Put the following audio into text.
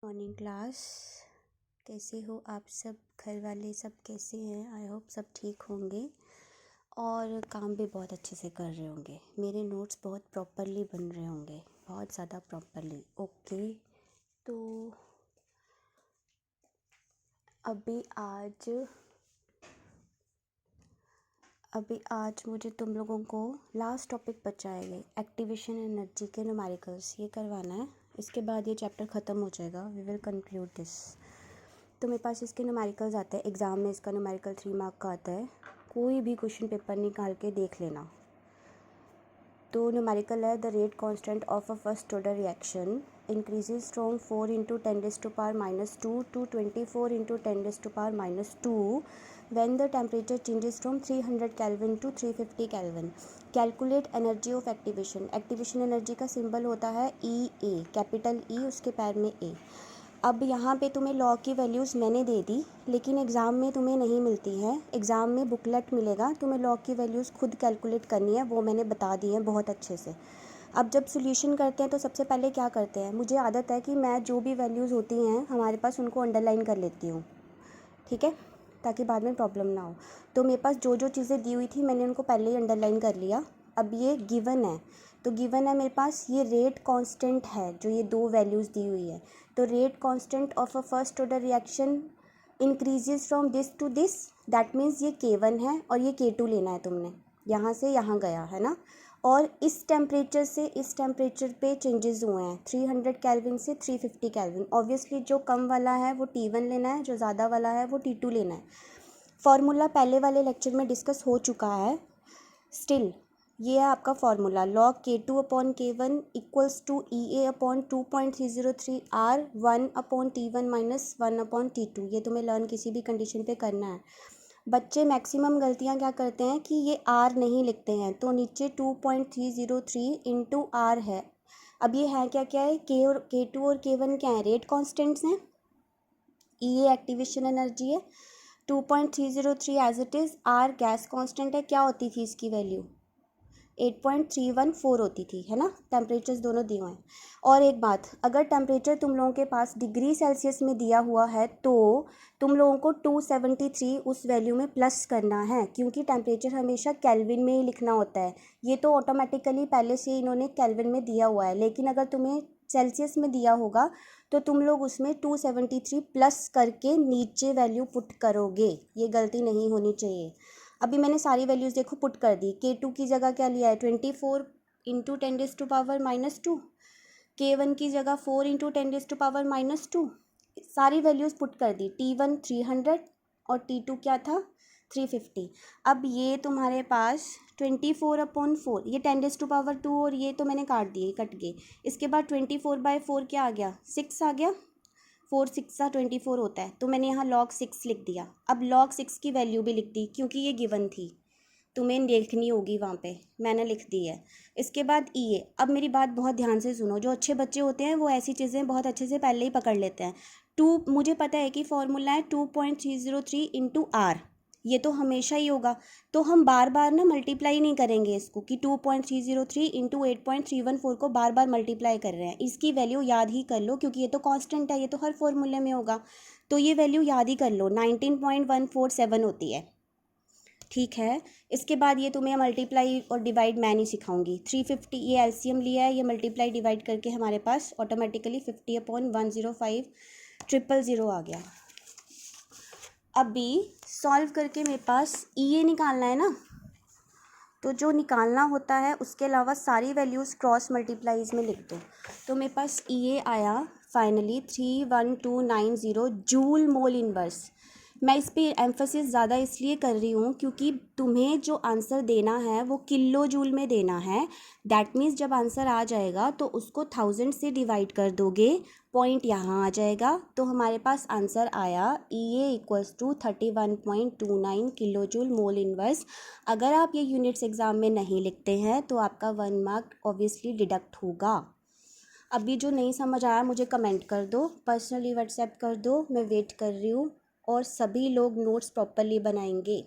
Morning class. कैसे हो आप सब? घर वाले सब कैसे हैं? आई होप सब ठीक होंगे और काम भी बहुत अच्छे से कर रहे होंगे। मेरे नोट्स बहुत प्रॉपरली बन रहे होंगे, बहुत ज़्यादा प्रॉपरली। ओके, तो अभी आज मुझे तुम लोगों को लास्ट टॉपिक बचा है, ये एक्टिवेशन एनर्जी के न्यूमेरिकल्स, ये करवाना है। इसके बाद ये चैप्टर ख़त्म हो जाएगा। We will conclude this. तो मेरे पास इसके न्यूमेरिकल्स आते हैं, एग्ज़ाम में इसका न्यूमेरिकल 3 मार्क का आता है। कोई भी क्वेश्चन पेपर निकाल के देख लेना। तो न्यूमेरिकल है, the rate constant of a first order reaction increases from 4 into 10⁻² to 24 into 10⁻² when the temperature changes from 300 Kelvin to 350 Kelvin. Calculate energy of activation. Activation energy का सिंबल होता है E, capital E, उसके पैर में A। अब यहाँ पे तुम्हें लॉ की वैल्यूज़ मैंने दे दी, लेकिन एग्ज़ाम में तुम्हें नहीं मिलती हैं। एग्ज़ाम में बुकलेट मिलेगा, तुम्हें लॉ की वैल्यूज़ खुद कैलकुलेट करनी है, वो मैंने बता दी है बहुत अच्छे से। अब जब सोल्यूशन करते हैं तो सबसे पहले क्या करते हैं, मुझे आदत है कि मैं जो भी वैल्यूज़ होती हैं हमारे पास उनको अंडरलाइन कर लेती हूँ, ठीक है, ताकि बाद में प्रॉब्लम ना हो। तो मेरे पास जो जो चीज़ें दी हुई थी मैंने उनको पहले ही अंडरलाइन कर लिया। अब ये गिवन है, तो गिवन है मेरे पास ये रेट कांस्टेंट है, जो ये दो वैल्यूज़ दी हुई है। तो rate constant of a first order reaction increases from this to this, that means ये K1 है और ये K2 लेना है तुमने। यहाँ से यहाँ गया है ना, और इस टेम्परेचर से इस टेम्परेचर पे चेंजेस हुए हैं 300 केल्विन से 350 केल्विन। ऑब्वियसली जो कम वाला है वो T1 लेना है, जो ज़्यादा वाला है वो T2 लेना है। फार्मूला पहले वाले लेक्चर में डिस्कस हो चुका है। स्टिल ये है आपका formula, log K2/K1 equals to EA/2.303 R 1/T1 minus 1/T2। ये तुम्हें लर्न किसी भी कंडीशन पे करना है। बच्चे मैक्सिमम गलतियां क्या करते हैं कि ये R नहीं लिखते हैं, तो नीचे 2.303 इंटू R है। अब ये है क्या क्या है, K2 और K1 क्या है, रेट कॉन्स्टेंट्स हैं। EA एक्टिवेशन एनर्जी है, 2.303 as it is. R gas constant है, क्या होती थी इसकी वैल्यू 8.314 होती थी, है ना। टेम्परेचर्स दोनों दिए हुए हैं। और एक बात, अगर टेम्परेचर तुम लोगों के पास डिग्री सेल्सियस में दिया हुआ है तो तुम लोगों को 273 उस वैल्यू में प्लस करना है, क्योंकि टेम्परेचर हमेशा केल्विन में ही लिखना होता है। ये तो ऑटोमेटिकली पहले से इन्होंने केल्विन में दिया हुआ है, लेकिन अगर तुम्हें सेल्सियस में दिया होगा तो तुम लोग उसमें 273 प्लस करके नीचे वैल्यू पुट करोगे। ये गलती नहीं होनी चाहिए। अभी मैंने सारी वैल्यूज़ देखो पुट कर दी। K2 की जगह क्या लिया है 24 इंटू 10⁻², K1 की जगह 4 इंटू 10⁻²। सारी वैल्यूज़ पुट कर दी। T1 300 और T2 क्या था 350। अब ये तुम्हारे पास 24/4, ये 10⁻² और ये तो मैंने काट दिए, कट गए। इसके बाद 24/4 क्या आ गया, 6 आ गया। 4 6 24 होता है, तो मैंने यहाँ log 6 लिख दिया। अब log 6 की वैल्यू भी लिख दी, क्योंकि ये गिवन थी, तुम्हें देखनी होगी वहाँ पे, मैंने लिख दी है। इसके बाद EA। अब मेरी बात बहुत ध्यान से सुनो, जो अच्छे बच्चे होते हैं वो ऐसी चीज़ें बहुत अच्छे से पहले ही पकड़ लेते हैं। मुझे पता है कि फॉर्मूला है 2.303 इंटू R, ये तो हमेशा ही होगा। तो हम बार बार ना मल्टीप्लाई नहीं करेंगे इसको, कि 2.303 इंटू 8.314 को बार बार मल्टीप्लाई कर रहे हैं। इसकी वैल्यू याद ही कर लो, क्योंकि ये तो कांस्टेंट है, ये तो हर फॉर्मूले में होगा। तो ये वैल्यू याद ही कर लो, 19.147 होती है, ठीक है। इसके बाद ये तुम्हें मल्टीप्लाई और डिवाइड मैं नहीं सिखाऊंगी। 350 ये एलसीएम लिया है, ये मल्टीप्लाई डिवाइड करके हमारे पास ऑटोमेटिकली 50/105,000 आ गया। अभी सॉल्व करके मेरे पास EA निकालना है ना, तो जो निकालना होता है उसके अलावा सारी वैल्यूज़ क्रॉस मल्टीप्लाइज में लिख दो। तो मेरे पास EA आया फाइनली 31290 जूल मोल इनवर्स। मैं इस पर एम्फोसिस ज़्यादा इसलिए कर रही हूँ क्योंकि तुम्हें जो आंसर देना है वो किलो जूल में देना है। दैट मीन्स जब आंसर आ जाएगा तो उसको 1000 से डिवाइड कर दोगे, पॉइंट यहाँ आ जाएगा, तो हमारे पास आंसर आया EA equals to 31.29 kilo joule mole inverse. अगर आप ये यूनिट्स एग्ज़ाम में नहीं लिखते हैं तो आपका 1 मार्क ऑब्वियसली डिडक्ट होगा। अभी जो नहीं समझ आया मुझे कमेंट कर दो, पर्सनली व्हाट्सएप कर दो, मैं वेट कर रही हूँ। और सभी लोग नोट्स प्रॉपरली बनाएंगे।